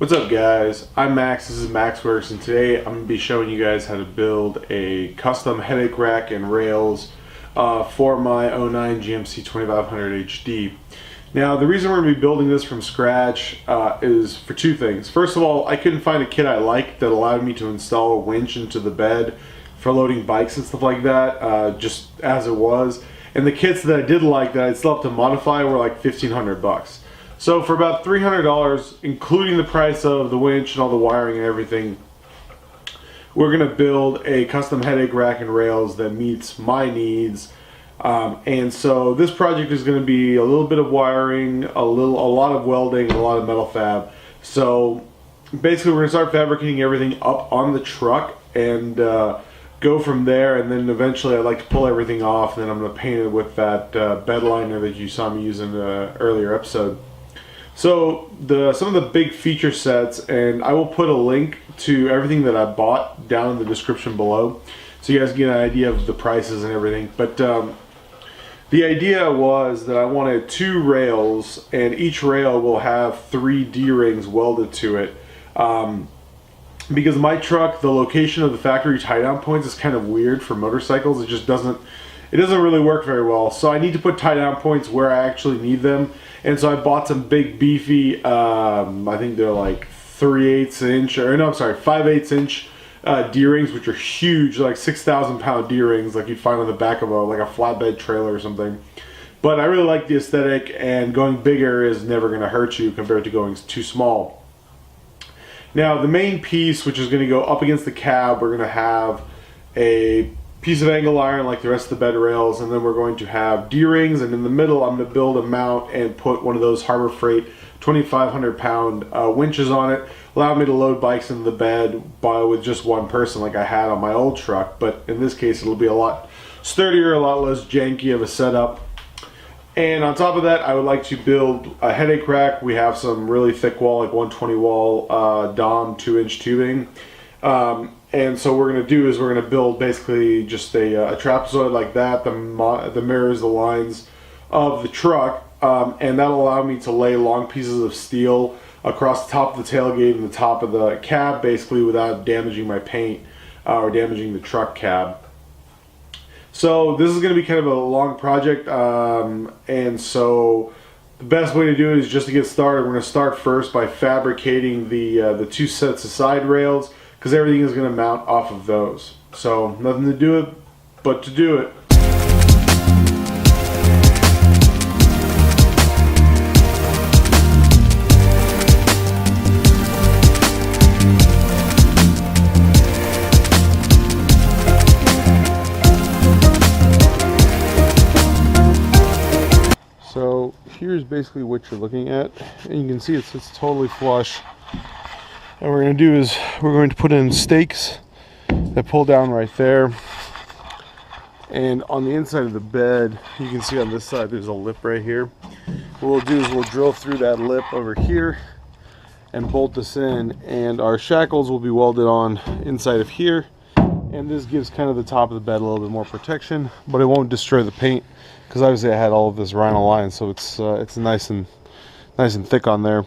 What's up guys, I'm Max, this is MaxWorks, and today I'm going to be showing you guys how to build a custom headache rack and rails for my '09 GMC 2500 HD. Now the reason we're going to be building this from scratch is for two things. First of all, I couldn't find a kit I liked that allowed me to install a winch into the bed for loading bikes and stuff like that, just as it was. And the kits that I did like that I'd still have to modify were like $1,500. So for about $300, including the price of the winch and all the wiring and everything, we're going to build a custom headache rack and rails that meets my needs. And so this project is going to be a little bit of wiring, a lot of welding, and a lot of metal fab. So basically we're going to start fabricating everything up on the truck and go from there, and then eventually I'd like to pull everything off, and then I'm going to paint it with that bed liner that you saw me use in the earlier episode. So some of the big feature sets, and I will put a link to everything that I bought down in the description below so you guys get an idea of the prices and everything. But the idea was that I wanted 2 rails, and each rail will have 3 D-rings welded to it. Because my truck, the location of the factory tie-down points is kind of weird for motorcycles. It doesn't really work very well. So I need to put tie-down points where I actually need them. And so I bought some big beefy, I think they're like 3/8 inch, or no, I'm sorry, 5/8 inch D-rings, which are huge, like 6,000 pound D-rings, like you'd find on the back of a flatbed trailer or something. But I really like the aesthetic, and going bigger is never going to hurt you compared to going too small. Now the main piece, which is going to go up against the cab, we're going to have a piece of angle iron like the rest of the bed rails, and then we're going to have D-rings, and in the middle I'm going to build a mount and put one of those Harbor Freight 2,500 pound winches on it, allow me to load bikes into the bed with just one person like I had on my old truck. But in this case it'll be a lot sturdier, a lot less janky of a setup. And on top of that, I would like to build a headache rack. We have some really thick wall, like 120 wall DOM 2-inch tubing. And so what we're going to do is we're going to build basically just a trapezoid like that that mirrors the lines of the truck, and that'll allow me to lay long pieces of steel across the top of the tailgate and the top of the cab, basically without damaging my paint or damaging the truck cab. So this is going to be kind of a long project, and so the best way to do it is just to get started. We're going to start first by fabricating the 2 sets of side rails, because everything is going to mount off of those. So nothing to do it but to do it. So here's basically what you're looking at, and you can see it's totally flush. And what we're going to do is we're going to put in stakes that pull down right there. And on the inside of the bed, you can see on this side there's a lip right here. What we'll do is we'll drill through that lip over here and bolt this in, and our shackles will be welded on inside of here. And this gives kind of the top of the bed a little bit more protection, but it won't destroy the paint, because obviously I had all of this vinyl line, so it's nice and thick on there.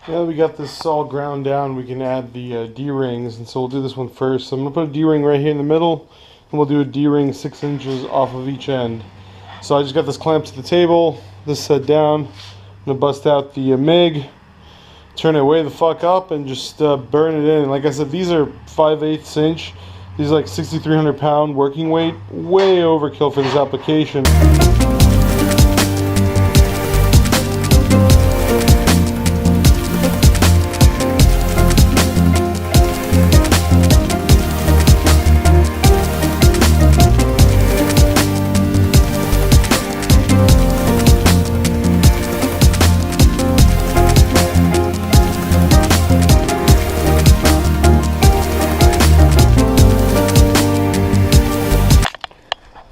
Now that we got this all ground down, we can add the D-rings, and so we'll do this one first. So I'm going to put a D-ring right here in the middle, and we'll do a D-ring 6 inches off of each end. So I just got this clamped to the table, this set down. I'm going to bust out the MIG, turn it way the fuck up, and just burn it in. Like I said, these are 5/8 inch. These are like 6,300 pound working weight, way overkill for this application.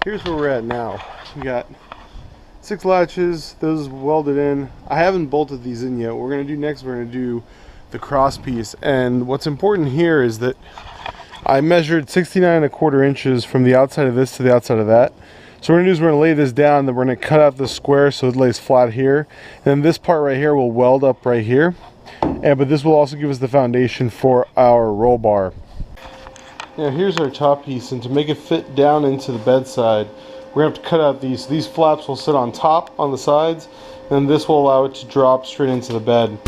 Here's where we're at now. We got 6 latches, those welded in. I haven't bolted these in yet. What we're going to do next, we're going to do the cross piece. And what's important here is that I measured 69¼ inches from the outside of this to the outside of that. So what we're going to do is we're going to lay this down, then we're going to cut out the square so it lays flat here. And then this part right here will weld up right here. but this will also give us the foundation for our roll bar. Now here's our top piece, and to make it fit down into the bedside, we're going to have to cut out these flaps will sit on top on the sides, and this will allow it to drop straight into the bed.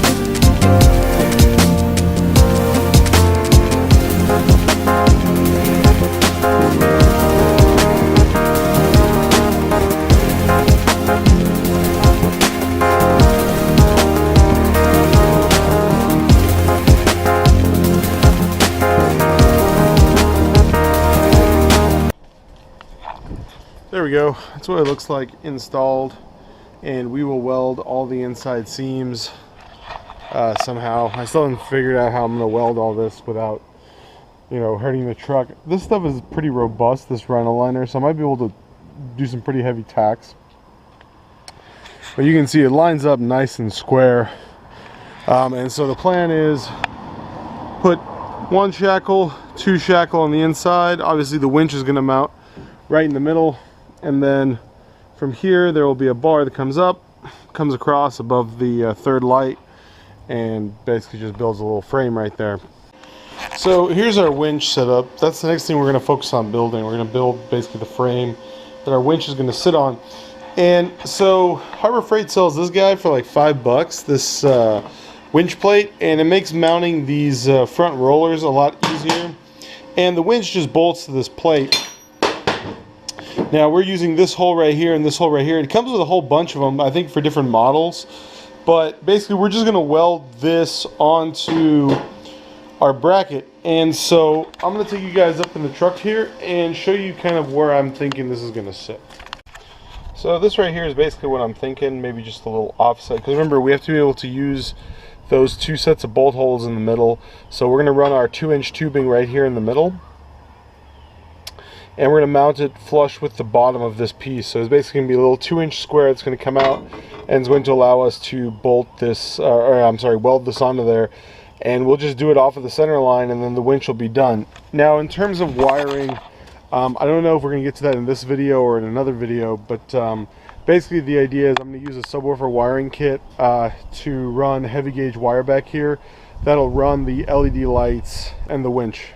There we go. That's what it looks like installed, and we will weld all the inside seams somehow. I still haven't figured out how I'm going to weld all this without, hurting the truck. This stuff is pretty robust, this rhino liner, so I might be able to do some pretty heavy tacks. But you can see it lines up nice and square, and so the plan is put 1 shackle, 2 shackle on the inside. Obviously the winch is going to mount right in the middle. And then from here there will be a bar that comes across above the third light, and basically just builds a little frame right there. So here's our winch setup. That's the next thing we're going to focus on building. We're going to build basically the frame that our winch is going to sit on. And so Harbor Freight sells this guy for like $5, this winch plate, and it makes mounting these front rollers a lot easier. And the winch just bolts to this plate. Now we're using this hole right here and this hole right here. It comes with a whole bunch of them, I think, for different models. But basically we're just going to weld this onto our bracket. And so I'm going to take you guys up in the truck here and show you kind of where I'm thinking this is going to sit. So this right here is basically what I'm thinking, maybe just a little offset. Because remember, we have to be able to use those 2 sets of bolt holes in the middle. So we're going to run our 2-inch tubing right here in the middle. And we're going to mount it flush with the bottom of this piece. So it's basically going to be a little 2-inch square that's going to come out, and it's going to allow us to bolt this, weld this onto there. And we'll just do it off of the center line, and then the winch will be done. Now in terms of wiring, I don't know if we're going to get to that in this video or in another video, but basically the idea is I'm going to use a subwoofer wiring kit to run heavy gauge wire back here. That'll run the LED lights and the winch.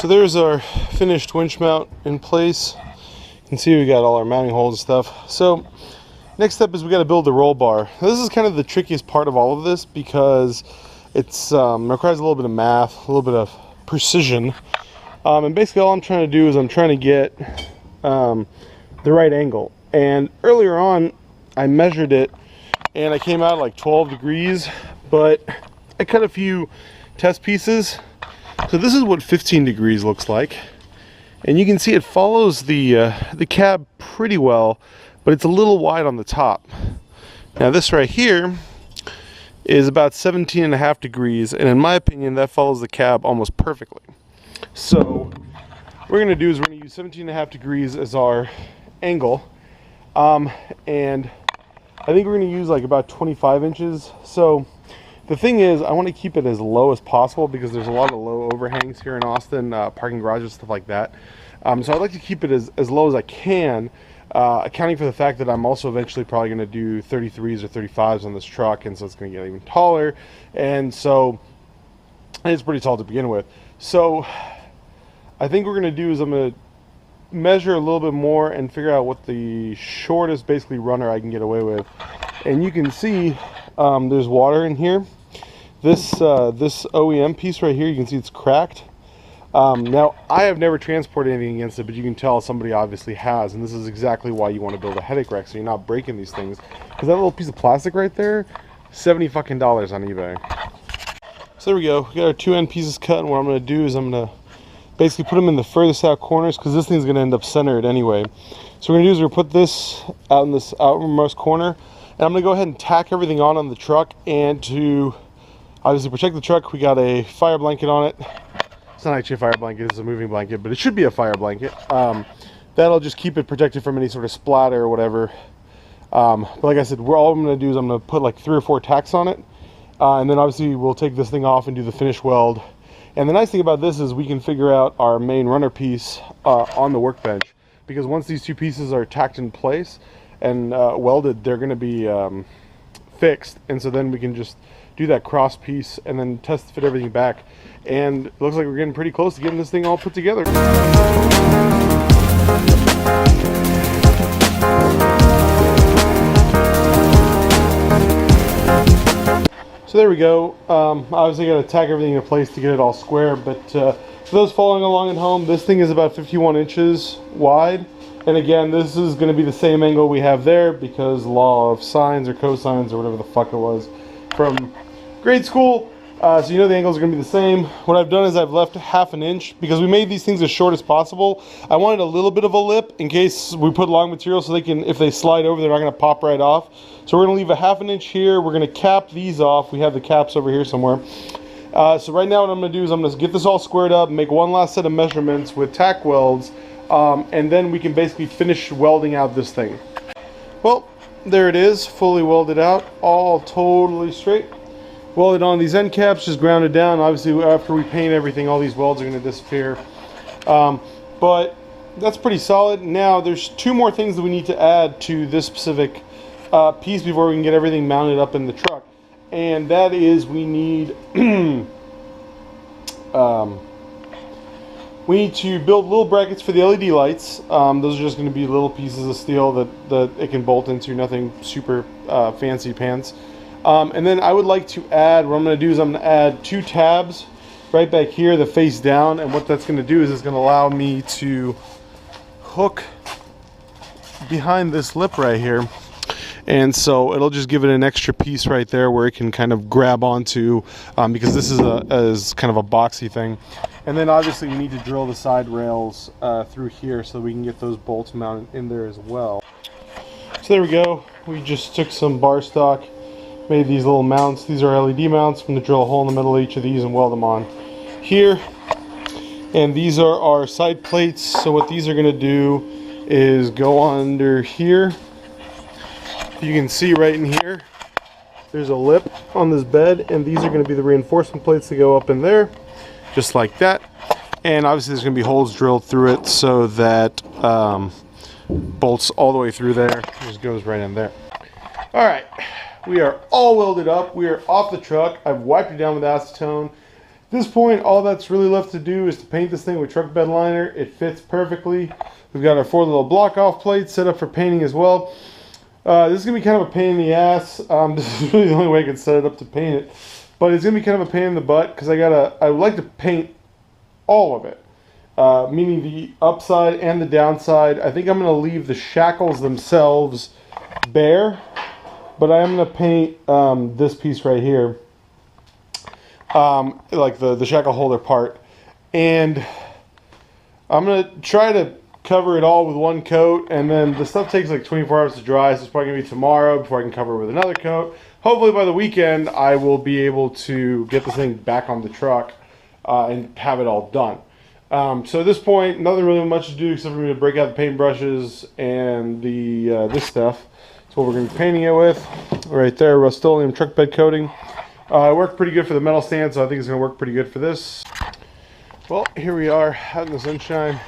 So there's our finished winch mount in place. You can see we got all our mounting holes and stuff. So next step is we got to build the roll bar. Now, this is kind of the trickiest part of all of this because it's requires a little bit of math, a little bit of precision, and basically all I'm trying to do is I'm trying to get the right angle. And earlier on I measured it and I came out like 12 degrees, but I cut a few test pieces. So this is what 15 degrees looks like, and you can see it follows the cab pretty well, but it's a little wide on the top. Now this right here is about 17.5 degrees, and in my opinion that follows the cab almost perfectly. So what we're going to do is we're going to use 17.5 degrees as our angle, and I think we're going to use like about 25 inches. So The thing is, I want to keep it as low as possible because there's a lot of low overhangs here in Austin, parking garages, stuff like that. So I'd like to keep it as low as I can, accounting for the fact that I'm also eventually probably going to do 33s or 35s on this truck, and so it's going to get even taller. And so it's pretty tall to begin with. So I think what we're going to do is I'm going to measure a little bit more and figure out what the shortest basically runner I can get away with. And you can see there's water in here. This OEM piece right here, you can see it's cracked. Now, I have never transported anything against it, but you can tell somebody obviously has, and this is exactly why you want to build a Heaadache rack, so you're not breaking these things. Because that little piece of plastic right there, $70 fucking on eBay. So there we go. We got our two end pieces cut, and what I'm going to do is I'm going to basically put them in the furthest out corners, because this thing's going to end up centered anyway. So what we're going to do is we're going to put this out in this outermost corner, and I'm going to go ahead and tack everything on the truck, and to obviously protect the truck, we got a fire blanket on it. It's not actually a fire blanket, it's a moving blanket, but it should be a fire blanket. That'll just keep it protected from any sort of splatter or whatever. But like I said, all I'm going to do is I'm going to put like 3 or 4 tacks on it. And then obviously we'll take this thing off and do the finish weld. And the nice thing about this is we can figure out our main runner piece on the workbench. Because once these two pieces are tacked in place and welded, they're going to be fixed. And so then we can just do that cross piece and then test fit everything back. And it looks like we're getting pretty close to getting this thing all put together. So there we go. Obviously got to tack everything in place to get it all square, but for those following along at home, this thing is about 51 inches wide. And again, this is going to be the same angle we have there because law of sines or cosines or whatever the fuck it was from grade school. So you know the angles are going to be the same. What I've done is I've left ½ an inch because we made these things as short as possible. I wanted a little bit of a lip in case we put long material so they can, if they slide over, they're not going to pop right off. So we're going to leave ½ an inch here. We're going to cap these off. We have the caps over here somewhere. So right now what I'm going to do is I'm going to get this all squared up, make one last set of measurements with tack welds, and then we can basically finish welding out this thing. Well, there it is, fully welded out, all totally straight. Welded on these end caps, just grounded down. Obviously after we paint everything, all these welds are going to disappear. But that's pretty solid. Now there's 2 more things that we need to add to this specific piece before we can get everything mounted up in the truck. And that is we need we need to build little brackets for the LED lights. Those are just going to be little pieces of steel that it can bolt into, nothing super fancy pants. And then I would like to add, what I'm going to do is I'm going to add 2 tabs right back here that face down, and what that's going to do is it's going to allow me to hook behind this lip right here, and so it'll just give it an extra piece right there where it can kind of grab onto, because this is kind of a boxy thing. And then obviously we need to drill the side rails through here so we can get those bolts mounted in there as well. So there we go. We just took some bar stock, made these little mounts. These are LED mounts. I'm going to drill a hole in the middle of each of these and weld them on here. And these are our side plates. So what these are going to do is go under here. You can see right in here, there's a lip on this bed, and these are going to be the reinforcement plates that go up in there, just like that. And obviously there's going to be holes drilled through it so that bolts all the way through there. Just goes right in there. All right. We are all welded up. We are off the truck. I've wiped it down with acetone. At this point, all that's really left to do is to paint this thing with truck bed liner. It fits perfectly. We've got our 4 little block off plates set up for painting as well. This is going to be kind of a pain in the ass. This is really the only way I can set it up to paint it. But it's going to be kind of a pain in the butt because I would like to paint all of it. Meaning the upside and the downside. I think I'm going to leave the shackles themselves bare. But I am going to paint this piece right here, like the shackle holder part. And I'm going to try to cover it all with one coat. And then the stuff takes like 24 hours to dry, so it's probably going to be tomorrow before I can cover it with another coat. Hopefully by the weekend, I will be able to get this thing back on the truck and have it all done. So at this point, nothing really much to do except for me to break out the paint brushes and this stuff. That's what we're going to be painting it with. Right there, Rust-Oleum truck bed coating. It worked pretty good for the metal stand, so I think it's going to work pretty good for this. Well, here we are out in the sunshine.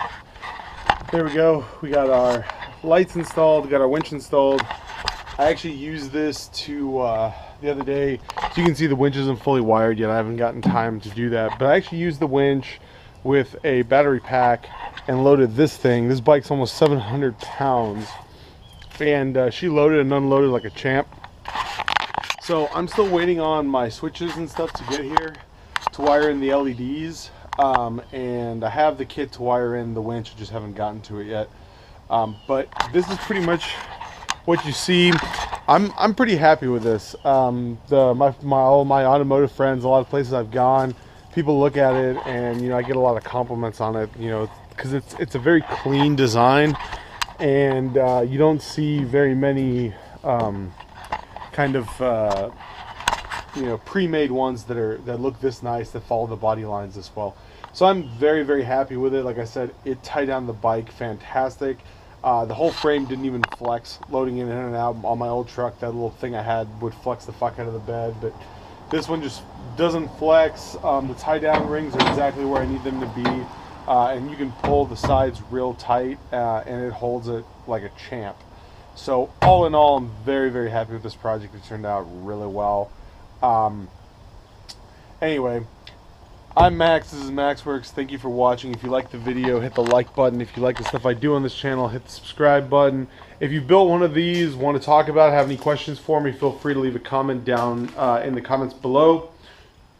There we go. We got our lights installed, we got our winch installed. I actually used this to the other day, so you can see the winch isn't fully wired yet. I haven't gotten time to do that, but I actually used the winch with a battery pack and loaded this thing. This bike's almost 700 pounds, and she loaded and unloaded like a champ. So I'm still waiting on my switches and stuff to get here to wire in the LEDs, and I have the kit to wire in the winch. I just haven't gotten to it yet. But this is pretty much what you see. I'm pretty happy with this. All my automotive friends, a lot of places I've gone, people look at it, and you know, I get a lot of compliments on it. You know, because it's a very clean design, and you don't see very many kind of you know, pre-made ones that look this nice, that follow the body lines this well. So I'm very, very happy with it. Like I said, it tied down the bike fantastic. The whole frame didn't even flex. Loading in and out on my old truck, that little thing I had would flex the fuck out of the bed, but this one just doesn't flex. The tie down rings are exactly where I need them to be, and you can pull the sides real tight, and it holds it like a champ. So all in all, I'm very, very happy with this project. It turned out really well. Anyway, I'm Max, this is MaxWorks. Thank you for watching. If you like the video, hit the like button. If you like the stuff I do on this channel, hit the subscribe button. If you built one of these, want to talk about it, have any questions for me, feel free to leave a comment down in the comments below.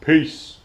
Peace.